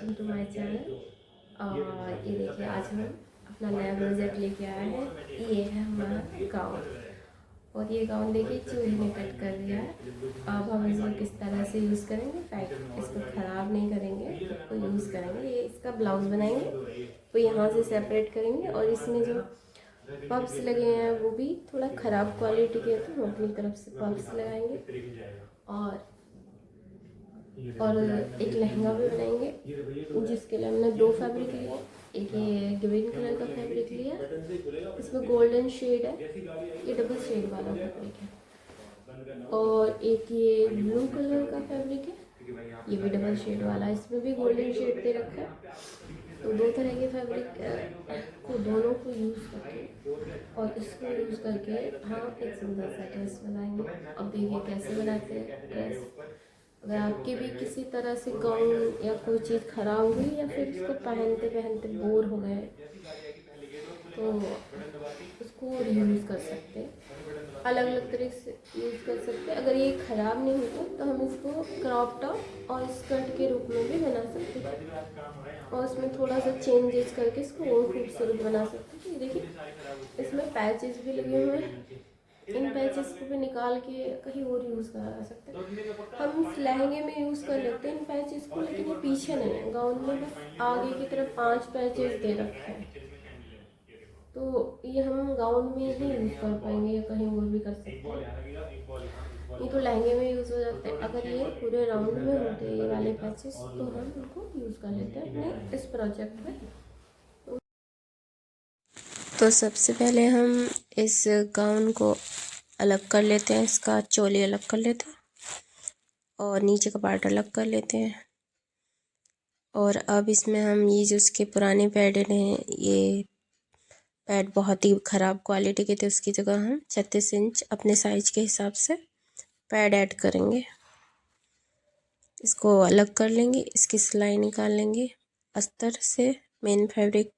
Welcome to my channel. और ये देखिए आज हम अपना नया प्रोजेक्ट लेके आए हैं। ये है हमारा गाउन और ये गाउन देखिए चूहे ने कट कर दिया है। अब हम इसको किस तरह से यूज़ करेंगे, पैक इसको ख़राब नहीं करेंगे, इसको यूज़ करेंगे। ये इसका ब्लाउज़ बनाएंगे तो यहाँ से सेपरेट करेंगे और इसमें जो पफ्स लगे हैं वो भी थोड़ा ख़राब क्वालिटी के, तो हम अपनी तरफ से पफ्स लगाएंगे और एक लहंगा भी बनाएंगे जिसके लिए हमने दो फैब्रिक लिए। एक ये ग्रीन कलर का फैब्रिक लिया, इसमें गोल्डन शेड है, ये डबल शेड वाला फैब्रिक है। और एक ये ब्लू कलर का फैब्रिक है, ये भी डबल शेड वाला, इसमें भी गोल्डन शेड दे रखा है। तो दो तरह के फैब्रिक को दोनों को यूज़ करके और इसको यूज़ करके हम एक सुंदर सा ड्रेस बनाएंगे। अब देखिए कैसे बनाते हैं ड्रेस। अगर आपकी भी किसी तरह से गाउन या कोई चीज़ ख़राब हुई या फिर उसको पहनते पहनते बोर हो गए तो उसको रीयूज़ कर सकते हैं, अलग अलग तरीके से यूज़ कर सकते हैं। अगर ये ख़राब नहीं होता तो हम इसको क्रॉप टॉप और स्कर्ट के रूप में भी बना सकते हैं और उसमें थोड़ा सा चेंजेस करके इसको और खूबसूरत बना सकते हैं। तो ये देखिए इसमें पैचेस भी लगे हुए हैं, इन पैचेस को भी निकाल के कहीं और यूज़ करा जा सकता है। हम इस लहंगे में यूज़ कर लेते हैं इन पैचेस को, लेकिन ये पीछे नहीं है, गाउन में बस आगे की तरफ 5 पैचेस दे रखे हैं। तो ये हम गाउन में ही यूज़ कर पाएंगे या कहीं और भी कर सकते हैं। ये तो लहंगे में यूज़ हो जाते हैं। अगर ये पूरे राउंड में होते ये वाले पैचेस तो हम इनको यूज़ कर लेते हैं अपने इस प्रोजेक्ट में। तो सबसे पहले हम इस गाउन को अलग कर लेते हैं, इसका चोली अलग कर लेते हैं और नीचे का पार्ट अलग कर लेते हैं। और अब इसमें हम ये जो उसके पुराने पैड हैं, ये पैड बहुत ही ख़राब क्वालिटी के थे, उसकी जगह हम 36 इंच अपने साइज के हिसाब से पैड ऐड करेंगे। इसको अलग कर लेंगे, इसकी सिलाई निकाल लेंगे, अस्तर से मेन फैब्रिक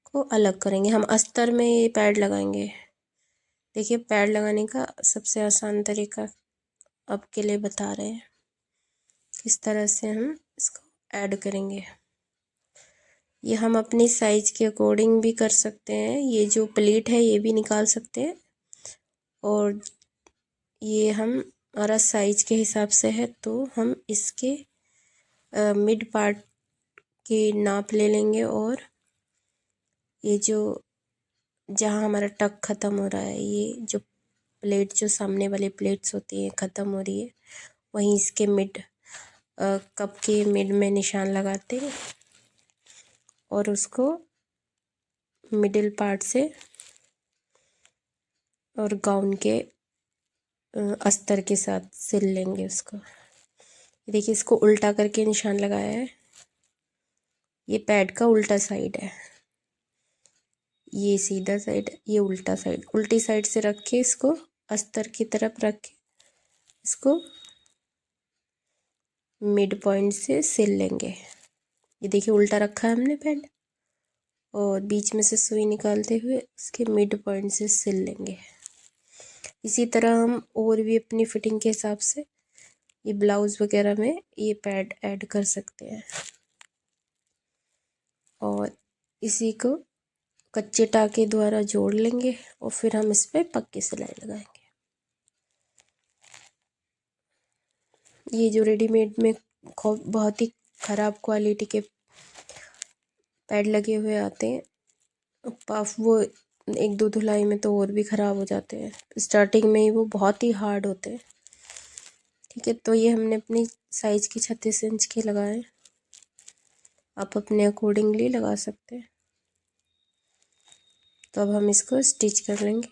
को अलग करेंगे। हम अस्तर में ये पैड लगाएंगे। देखिए पैड लगाने का सबसे आसान तरीका अब के लिए बता रहे हैं, किस तरह से हम इसको ऐड करेंगे। ये हम अपनी साइज के अकॉर्डिंग भी कर सकते हैं, ये जो प्लेट है ये भी निकाल सकते हैं और ये हम हमारा साइज के हिसाब से है तो हम इसके मिड पार्ट की नाप ले लेंगे और ये जो जहाँ हमारा टक ख़त्म हो रहा है, ये जो प्लेट जो सामने वाली प्लेट्स होती हैं ख़त्म हो रही है, वहीं इसके मिड कप के मिड में निशान लगाते हैं और उसको मिडिल पार्ट से और गाउन के अस्तर के साथ सिल लेंगे उसको। देखिए इसको उल्टा करके निशान लगाया है, ये पैड का उल्टा साइड है, ये सीधा साइड, ये उल्टा साइड। उल्टी साइड से रख के इसको अस्तर की तरफ रख के इसको मिड पॉइंट से सिल लेंगे। ये देखिए उल्टा रखा है हमने पैड और बीच में से सुई निकालते हुए उसके मिड पॉइंट से सिल लेंगे। इसी तरह हम और भी अपनी फिटिंग के हिसाब से ये ब्लाउज़ वगैरह में ये पैड ऐड कर सकते हैं और इसी को कच्चे टाके द्वारा जोड़ लेंगे और फिर हम इस पर पक्की सिलाई लगाएंगे। ये जो रेडीमेड में बहुत ही ख़राब क्वालिटी के पैड लगे हुए आते हैं पफ, वो एक दो धुलाई में तो और भी ख़राब हो जाते हैं, स्टार्टिंग में ही वो बहुत ही हार्ड होते हैं। ठीक है, तो ये हमने अपनी साइज़ की 36 इंच के लगाए, आप अपने अकॉर्डिंगली लगा सकते हैं। तो अब हम इसको स्टिच कर लेंगे।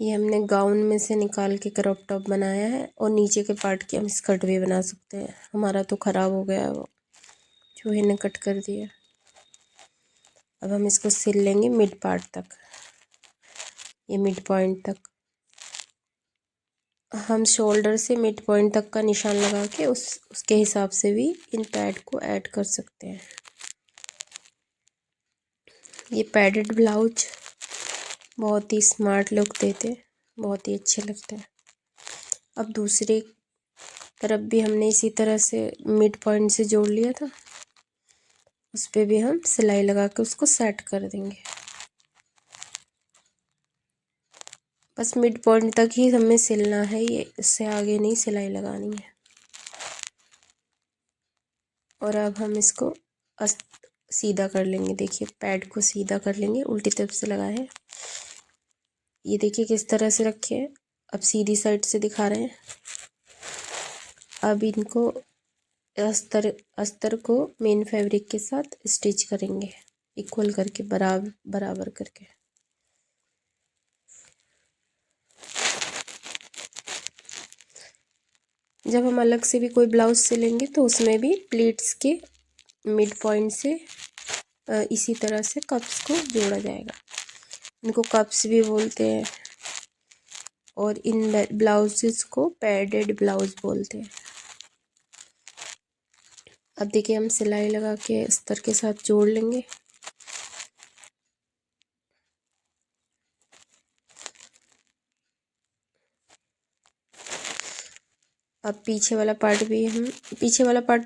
ये हमने गाउन में से निकाल के क्रॉप टॉप बनाया है और नीचे के पार्ट की हम स्कर्ट भी बना सकते हैं। हमारा तो ख़राब हो गया, वो चूहे ने कट कर दिया। अब हम इसको सिल लेंगे मिड पार्ट तक, ये मिड पॉइंट तक। हम शोल्डर से मिड पॉइंट तक का निशान लगा के उसके हिसाब से भी इन पैड को ऐड कर सकते हैं। ये पैडेड ब्लाउज बहुत ही स्मार्ट लुक देते हैं, बहुत ही अच्छे लगते हैं। अब दूसरे तरफ भी हमने इसी तरह से मिड पॉइंट से जोड़ लिया था, उस पर भी हम सिलाई लगा के उसको सेट कर देंगे। बस मिड पॉइंट तक ही हमें सिलना है ये, इससे आगे नहीं सिलाई लगानी है। और अब हम इसको सीधा कर लेंगे। देखिए पैड को सीधा कर लेंगे, उल्टी तरफ से लगाए हैं। ये देखिए किस तरह से रखे हैं, अब सीधी साइड से दिखा रहे हैं। अब इनको अस्तर को मेन फैब्रिक के साथ स्टिच करेंगे, इक्वल करके, बराबर करके। जब हम अलग से भी कोई ब्लाउज सिलेंगे तो उसमें भी प्लीट्स के मिड पॉइंट से इसी तरह से कप्स को जोड़ा जाएगा। इनको कप्स भी बोलते हैं और इन ब्लाउजेस को पैडेड ब्लाउज बोलते हैं। अब देखिए हम सिलाई लगा के अस्तर के साथ जोड़ लेंगे। अब पीछे वाला पार्ट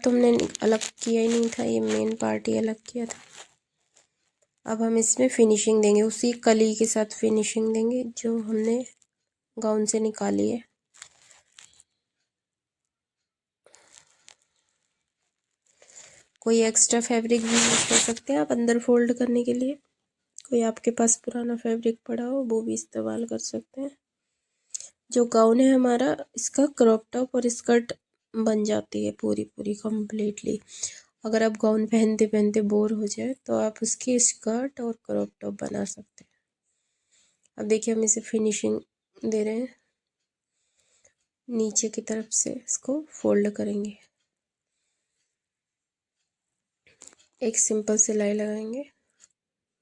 तो हमने अलग किया ही नहीं था, ये मेन पार्ट ही अलग किया था। अब हम इसमें फिनिशिंग देंगे, उसी कली के साथ फिनिशिंग देंगे जो हमने गाउन से निकाली है। कोई एक्स्ट्रा फैब्रिक भी यूज कर सकते हैं आप अंदर फोल्ड करने के लिए। कोई आपके पास पुराना फैब्रिक पड़ा हो वो भी इस्तेमाल कर सकते हैं। जो गाउन है हमारा, इसका क्रॉप टॉप और स्कर्ट बन जाती है पूरी पूरी कम्प्लीटली। अगर आप गाउन पहनते पहनते बोर हो जाए तो आप उसकी स्कर्ट और क्रॉप टॉप बना सकते हैं। अब देखिए हम इसे फिनिशिंग दे रहे हैं, नीचे की तरफ से इसको फोल्ड करेंगे, एक सिंपल सिलाई लगाएंगे,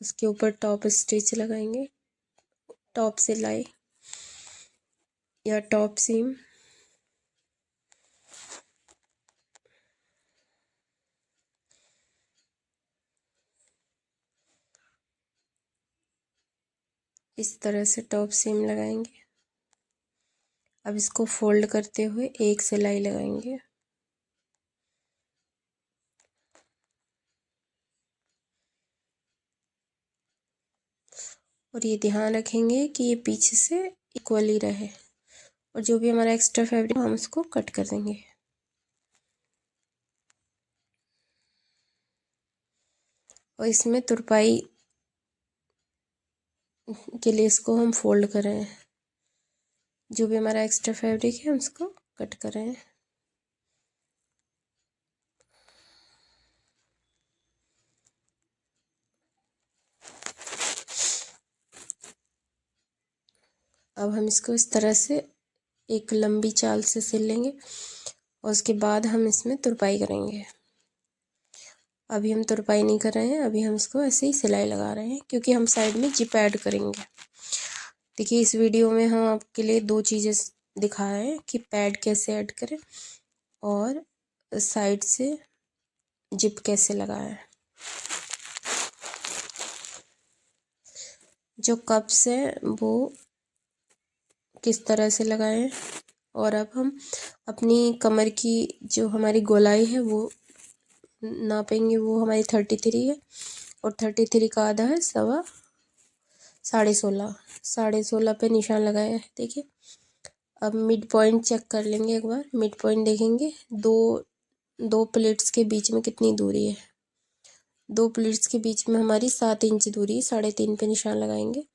उसके ऊपर टॉप स्टिच लगाएंगे, टॉप सिलाई या टॉप सीम। इस तरह से टॉप सीम लगाएंगे। अब इसको फोल्ड करते हुए एक सिलाई लगाएंगे, और ये ध्यान रखेंगे कि ये पीछे से इक्वली रहे। और जो भी हमारा एक्स्ट्रा फैब्रिक हम उसको कट कर देंगे। और इसमें तुरपाई के लिए इसको हम फोल्ड कर रहे हैं, जो भी हमारा एक्स्ट्रा फैब्रिक है उसको कट कर रहे हैं। अब हम इसको इस तरह से एक लंबी चाल से सिल लेंगे और उसके बाद हम इसमें तुरपाई करेंगे। अभी हम तुरपाई नहीं कर रहे हैं, अभी हम इसको ऐसे ही सिलाई लगा रहे हैं क्योंकि हम साइड में जिप ऐड करेंगे। देखिए इस वीडियो में हम आपके लिए दो चीज़ें दिखा रहे हैं कि पैड कैसे ऐड करें और साइड से जिप कैसे लगाएं। जो कप्स हैं वो किस तरह से लगाएं, और अब हम अपनी कमर की जो हमारी गोलाई है वो नापेंगे। वो हमारी 33 है और 33 का आधा है 16.5 पे निशान लगाया है। देखिए अब मिड पॉइंट चेक कर लेंगे एक बार। मिड पॉइंट देखेंगे, दो प्लेट्स के बीच में कितनी दूरी है। दो प्लेट्स के बीच में हमारी 7 इंच दूरी है, 3.5 पे निशान लगाएंगे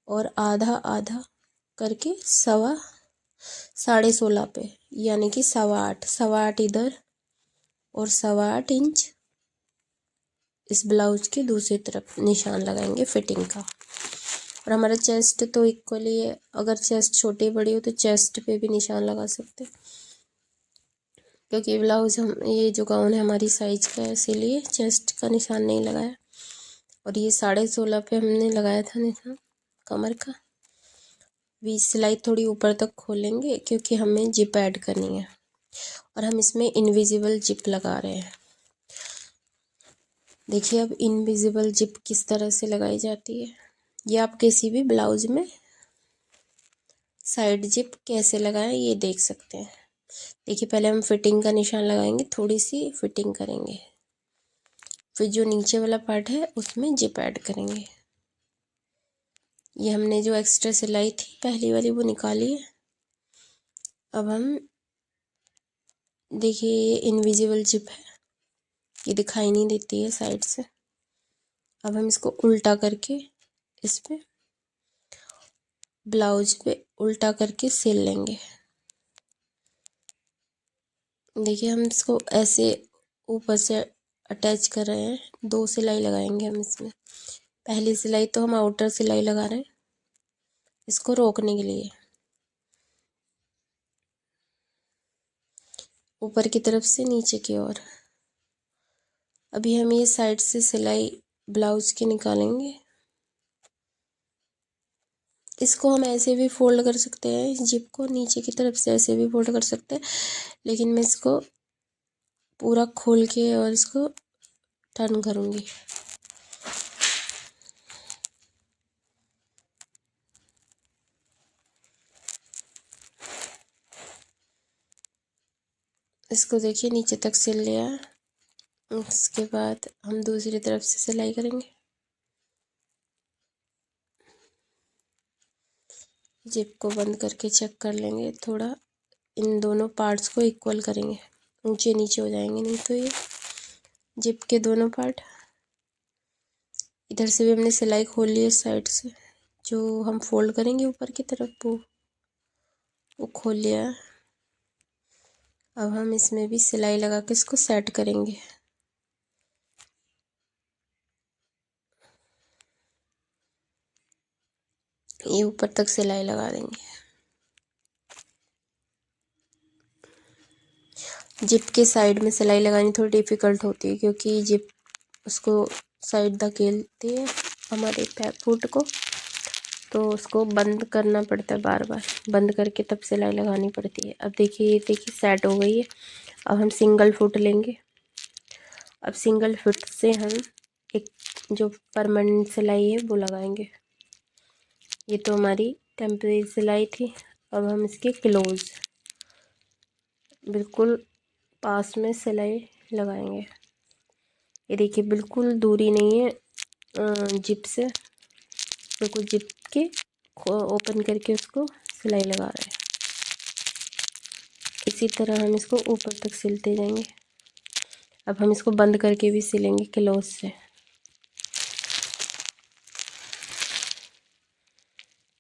और आधा आधा करके 16.5 पे, यानी कि 8.25 इधर और 8.25 इंच इस ब्लाउज के दूसरी तरफ निशान लगाएंगे फिटिंग का। और हमारा चेस्ट तो इक्वली है, अगर चेस्ट छोटी बड़ी हो तो चेस्ट पे भी निशान लगा सकते हैं, क्योंकि ब्लाउज ये जो गाउन है हमारी साइज का है, इसीलिए चेस्ट का निशान नहीं लगाया। और ये 16.5 पे हमने लगाया था निशान कमर का। भी सिलाई थोड़ी ऊपर तक खोलेंगे क्योंकि हमें जिप ऐड करनी है और हम इसमें इनविजिबल जिप लगा रहे हैं। देखिए अब इनविजिबल जिप किस तरह से लगाई जाती है, ये आप किसी भी ब्लाउज में साइड जिप कैसे लगाएं ये देख सकते हैं। देखिए पहले हम फिटिंग का निशान लगाएंगे, थोड़ी सी फिटिंग करेंगे, फिर जो नीचे वाला पार्ट है उसमें जिप ऐड करेंगे। ये हमने जो एक्स्ट्रा सिलाई थी पहली वाली वो निकाली है। अब हम देखिए ये इनविजिबल जिप है, ये दिखाई नहीं देती है साइड से। अब हम इसको उल्टा करके इस पे ब्लाउज पे उल्टा करके सिल लेंगे। देखिए हम इसको ऐसे ऊपर से अटैच कर रहे हैं, 2 सिलाई लगाएंगे हम इसमें। पहली सिलाई तो हम आउटर सिलाई लगा रहे हैं इसको रोकने के लिए, ऊपर की तरफ से नीचे की ओर। अभी हम ये साइड से सिलाई ब्लाउज की निकालेंगे। इसको हम ऐसे भी फोल्ड कर सकते हैं, जिप को नीचे की तरफ से ऐसे भी फोल्ड कर सकते हैं, लेकिन मैं इसको पूरा खोल के और इसको टर्न करूँगी। इसको देखिए नीचे तक सिल लिया। उसके बाद हम दूसरी तरफ से सिलाई करेंगे। जिप को बंद करके चेक कर लेंगे, थोड़ा इन दोनों पार्ट्स को इक्वल करेंगे, ऊंचे नीचे हो जाएंगे नहीं तो ये जिप के दोनों पार्ट। इधर से भी हमने सिलाई खोल ली है साइड से, जो हम फोल्ड करेंगे ऊपर की तरफ वो खोल लिया। अब हम इसमें भी सिलाई लगा के इसको सेट करेंगे। ये ऊपर तक सिलाई लगा देंगे। जिप के साइड में सिलाई लगानी थोड़ी डिफ़िकल्ट होती है, क्योंकि जिप उसको साइड धकेलती है हमारे फुट को, तो उसको बंद करना पड़ता है, बार बार बंद करके तब सिलाई लगानी पड़ती है। अब देखिए सेट हो गई है। अब हम सिंगल फुट लेंगे। अब सिंगल फुट से हम एक जो परमानेंट सिलाई है वो लगाएंगे। ये तो हमारी टेम्परेरी सिलाई थी। अब हम इसके क्लोज बिल्कुल पास में सिलाई लगाएंगे। ये देखिए बिल्कुल दूरी नहीं है जिप से, बिल्कुल जिप के ओपन करके उसको सिलाई लगा रहे हैं। इसी तरह हम इसको ऊपर तक सिलते जाएंगे। अब हम इसको बंद करके भी सिलेंगे क्लोज से।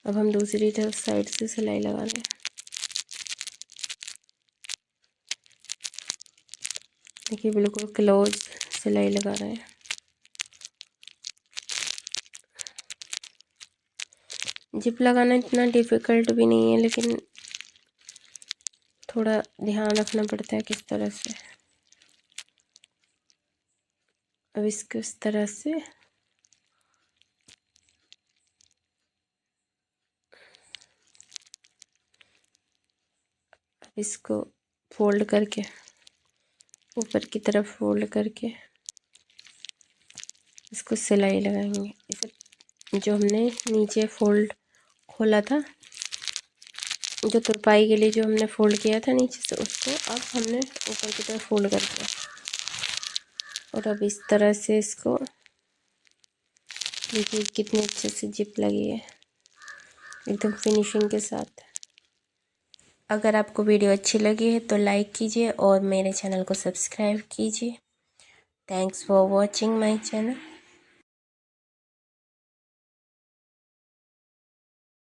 अब हम दूसरी तरफ साइड से सिलाई लगा लें। देखिए बिल्कुल क्लोज सिलाई लगा रहे हैं। जिप लगाना इतना डिफ़िकल्ट भी नहीं है, लेकिन थोड़ा ध्यान रखना पड़ता है किस तरह से। अब इसको इस तरह से इसको फोल्ड करके ऊपर की तरफ फोल्ड करके इसको सिलाई लगाएंगे। इसे जो हमने नीचे फोल्ड खोला था, जो तुरपाई के लिए जो हमने फोल्ड किया था नीचे से, उसको अब हमने ऊपर की तरफ फोल्ड कर दिया। और अब इस तरह से इसको देखिए कितने अच्छे से जिप लगी है एकदम फिनिशिंग के साथ। अगर आपको वीडियो अच्छी लगी है तो लाइक कीजिए और मेरे चैनल को सब्सक्राइब कीजिए। Thanks for watching my channel.